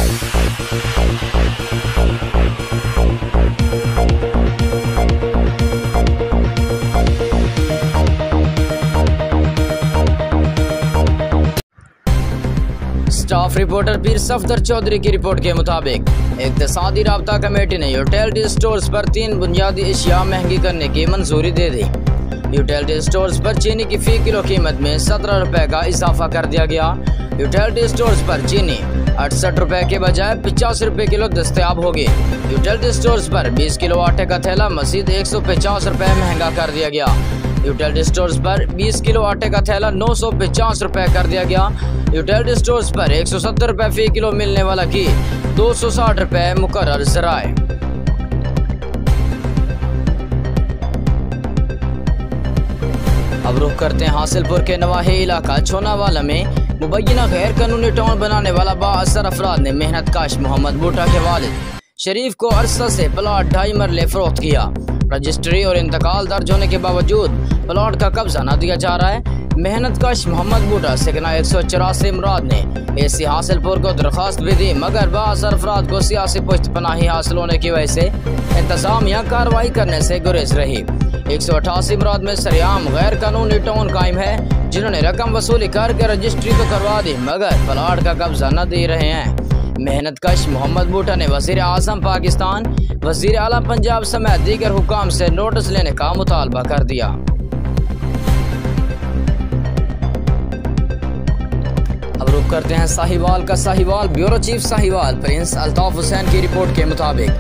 Staff reporter पीर सफदर चौधरी की report के मुताबिक इक़्तिसादी राब्ता कमेटी ने यूटिलिटी स्टोर्स पर 3 बुनियादी अशिया महंगी करने की मंजूरी दे दी। यूटिलिटी स्टोर्स पर चीनी की फ़ी किलो कीमत में 17 रुपये का इजाफा कर दिया गया। यूटिलिटी स्टोर्स पर चीनी 68 रुपये के बजाय 85 रुपये किलो दस्तयाब होगी। यूटिलिटी स्टोर्स पर 20 किलो आटे का थैला मज़ीद 150 रुपये महंगा कर दिया गया। यूटिलिटी स्टोर्स पर 20 किलो आटे का थैला 950 रुपये कर दिया गया। यूटिलिटी स्टोर्स पर 170 रुपये फ़ी किलो मिलने वाला घी 260 रुपये मुकर्रर ज़राए। अब रुख करते हैं हासिलपुर के नवाही इलाका छोनावाला में मुबैना गैर कानूनी टाउन बनाने वाला बाअसर अफराद ने मेहनत काश मोहम्मद बूटा के वालिद शरीफ को अरसा से प्लाट 2.5 मरले फरोख्त किया। रजिस्ट्री और इंतकाल दर्ज होने के बावजूद प्लाट का कब्जा न दिया जा रहा है। मेहनत काश मोहम्मद बूटा सेकना 184 मुराद ने एसी हासिलपुर को दरख्वास्त भी दी, मगर बाअसर अफराद को सियासी पुश्त पनाही हासिल होने की वजह से इंतजामिया कार्रवाई करने से गुरेज रही। 188 मुराद में सरेआम गैर कानूनी टाउन कायम है, जिन्होंने रकम वसूली करके रजिस्ट्री तो करवा दी मगर प्लाट का कब्जा न दे रहे हैं। मेहनत कश मोहम्मद बूटा ने वज़ीर आज़म पाकिस्तान, वज़ीर आला पंजाब समेत दीगर हुकाम से नोटिस लेने का मुतालबा कर दिया। अब रुख करते हैं साहिवाल का। Sahiwal bureau chief Sahiwal Prince Altaf Hussain की रिपोर्ट के मुताबिक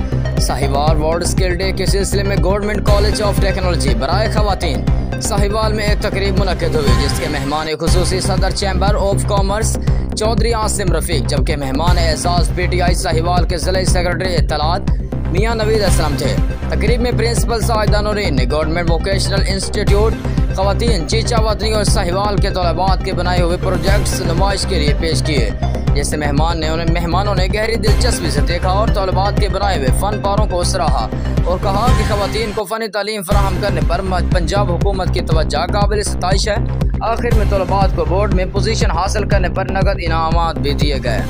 साहिवाल वर्ल्ड स्किल डे के सिलसिले में गवर्नमेंट कॉलेज ऑफ टेक्नोलॉजी बराए खवातीन साहिवाल में एक तकरीब मुनक्किद हुई, जिसके मेहमान खुसूसी सदर chamber of commerce Chaudhry Asim Rafiq, जबकि मेहमान एजाज PTI साहिवाल के ज़िला सेक्रेटरी इत्तलात मियाँ नवीद असलम थे। तकरीब में प्रिंसिपल साहिदा नूरीन ने गवर्नमेंट वोकेशनल इंस्टीट्यूट खवातीन चीचा वतनी और साहिवाल के तलबात के बनाए हुए प्रोजेक्ट्स नुमाइश के लिए पेश किए, जिससे मेहमानों ने गहरी दिलचस्पी से देखा और तलबात के बनाए हुए फ़न पारों को सराहा और कहा कि खवातीन को फ़नी तालीम फराहम करने पर पंजाब हुकूमत की तवज्जो काबिल सताइश है। आखिर में तलबात को बोर्ड में पोजीशन हासिल करने पर नगद इनामात भी दिए गए।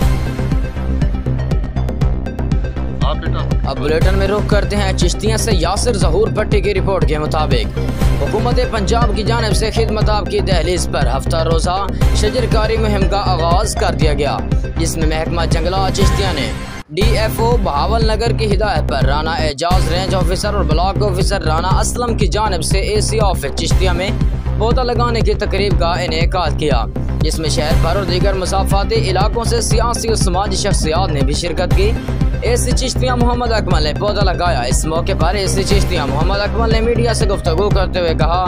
अब बुलेटिन में रुख करते हैं चिश्तियाँ से यासिर ज़हूर भट्टी की रिपोर्ट के मुताबिक हुकूमत पंजाब की जानिब से खिदमत की दहलीज पर हफ्ता रोज़ा शजरकारी मुहिम का आगाज कर दिया गया, जिसमें महकमा जंगलात चिश्तियाँ ने DFO बहावल नगर की हिदायत पर राना एजाज रेंज ऑफिसर और ब्लॉक ऑफिसर राना असलम की जानिब से AC ऑफिस चिश्तिया में पौधा लगाने की तकरीब का इनेकाद किया, जिसमें शहर भर और दीगर मुसाफाती इलाकों से सियासी और समाजी शख्सियात ने भी शिरकत की। AC चिश्तिया मोहम्मद अकमल ने पौधा लगाया। इस मौके पर AC चिश्तिया मोहम्मद अकमल ने मीडिया से गुफ्तगू करते हुए कहा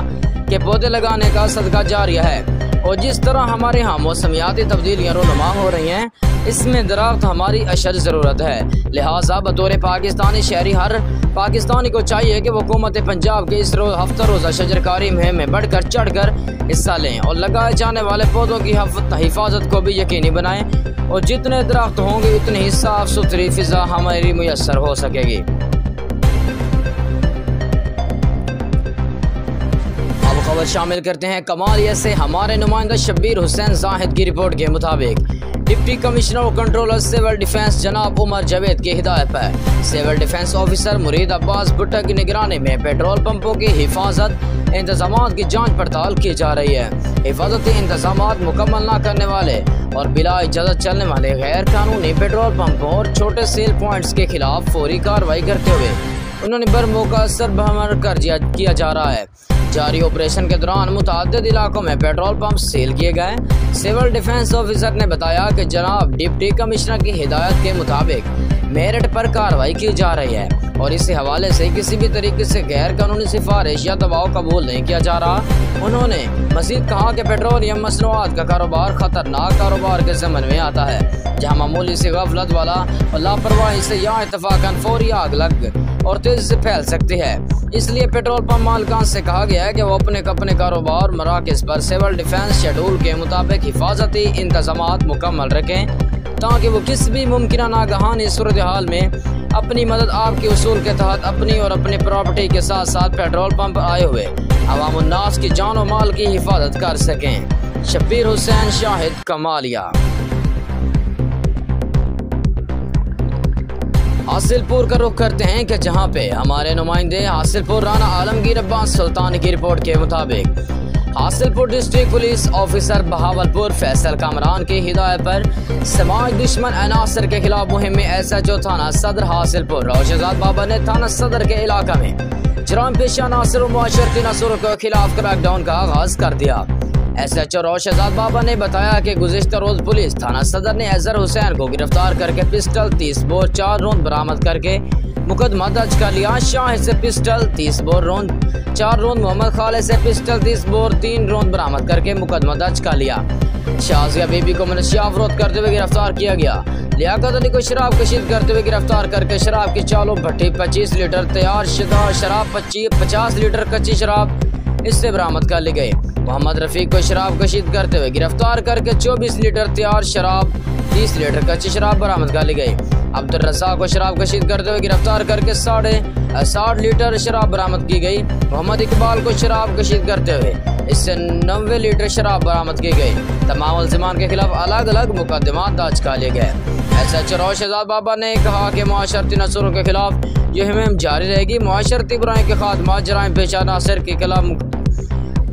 कि पौधे लगाने का सदका जारिया है और जिस तरह हमारे यहाँ मौसमियाती तब्दीलियाँ रूनुमा हो रही हैं, इसमें दराख्त हमारी अशद ज़रूरत है। लिहाजा बतौर पाकिस्तानी शहरी हर पाकिस्तानी को चाहिए कि हुकूमत पंजाब के इस हफ्ता रोज़ा शजरकारी मुहिम में बढ़कर चढ़कर हिस्सा लें और लगाए जाने वाले पौधों की हिफाजत को भी यकीनी बनाएं और जितने दरख्त होंगे उतनी ही साफ सुथरी फिजा हमारी मुयस्सर हो सकेगी। अब खबर शामिल करते हैं कमालिया से। हमारे नुमाइंदा शब्बीर हुसैन जाहिद की रिपोर्ट के मुताबिक डिप्टी कमिश्नर और कंट्रोलर सिविल डिफेंस जनाब उमर जावेद की हिदायत पर सिविल डिफेंस ऑफिसर मुरीद अब्बास भुट्टा की निगरानी में पेट्रोल पंपों की हिफाजत इंतजामात की जांच पड़ताल की जा रही है। हिफाजती इंतजामात मुकम्मल न करने वाले और बिला इजाज़त चलने वाले गैर कानूनी पेट्रोल पंपों और छोटे सेल पॉइंट्स के खिलाफ फौरी कार्रवाई करते हुए उन्होंने बरमौका सरबराह कर किया जा रहा है। जारी ऑपरेशन के दौरान मुतअद्दिद इलाकों में पेट्रोल पंप सील किए गए। सिविल डिफेंस ऑफिसर ने बताया कि जनाब डिप्टी कमिश्नर की हिदायत के मुताबिक मेरिट पर कार्रवाई की जा रही है और इसी हवाले से किसी भी तरीके से गैर कानूनी सिफारिश या दबाव कबूल नहीं किया जा रहा। उन्होंने मजीद कहा कि पेट्रोलियम मसनूआत का कारोबार खतरनाक कारोबार के ज़मन में आता है, जहाँ मामूली सी गफलत वाला और लापरवाही से या इत्तफाकन फौरी आग लग और तेजी से फैल सकती है। इसलिए पेट्रोल पंप मालिकान से कहा गया है कि वो अपने कारोबार मराकज़ पर सिविल डिफेंस शेड्यूल के मुताबिक हिफाजती इंतजामात मुकम्मल रखें ताकि वो किसी भी मुमकिन नागहानी सूरत हाल में अपनी मदद आपके उसूल के तहत अपनी और अपनी प्रॉपर्टी के साथ साथ पेट्रोल पंप आए हुए अवाम उन्नास की जान और माल की हिफाजत कर सकें। शब्बीर हुसैन शाहिद कमालिया। हासिलपुर का रुख करते हैं कि जहां पे हमारे नुमाइंदे हासिलपुर राना आलमगीर अब्बास सुल्तान की रिपोर्ट के मुताबिक Hasilpur district police officer Bahawalpur Faisal Kamran की हिदायत पर समाज दुश्मन अनासर के खिलाफ मुहिम में SHO थाना सदर हासिलपुर रोशदाद बाबा ने थाना सदर के इलाका में जुर्म पेशा अनासर और मुआशरती नसूर के खिलाफ क्रैकडाउन का आगाज कर दिया। SHO रोशदाद बाबा ने बताया कि गुज़िश्ता रोज पुलिस थाना सदर ने अजहर हुसैन को गिरफ्तार करके पिस्टल 30 बोर 4 रोंद बरामद करके मुकदमा दर्ज कर लिया। शाहिद से पिस्टल 30 बोर रोंद 4 रोंद, मोहम्मद खालिद से पिस्टल 30 बोर 3 रोंद बरामद करके मुकदमा दर्ज कर लिया। शाजिया बीबी को मनशिया फरोख्त करते हुए गिरफ्तार किया गया। लियाकत अली को शराब कशीद करते हुए गिरफ्तार करके शराब की चालू भट्टी 25 लीटर तैयार शुदा शराब 50 लीटर कच्ची शराब इससे बरामद कर ली गई। मोहम्मद रफीक को शराब कशीद करते हुए गिरफ्तार करके 24 लीटर तैयार शराब 30 लीटर कच्ची शराब बरामद कर ली गई। अब्दुल रज़ाक को शराब कशीद करते हुए गिरफ्तार करके 60 लीटर शराब बरामद की गई। मोहम्मद इकबाल को शराब कशीद करते हुए इससे 90 लीटर शराब बरामद की गई। तमाम मुल्ज़िमान के खिलाफ अलग अलग मुकदमा दर्ज कर लिए गए। SHO रोशदाद बाबा ने कहा कि मुआशरती नसूरों के खिलाफ यह मुहिम जारी रहेगी। मुआशरती बुराई के खात्मा जराइम पेशा अनासर के खिलाफ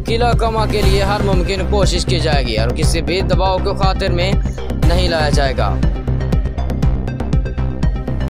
किला कमा के लिए हर मुमकिन कोशिश की जाएगी और किसी भी दबाव को खातिर में नहीं लाया जाएगा।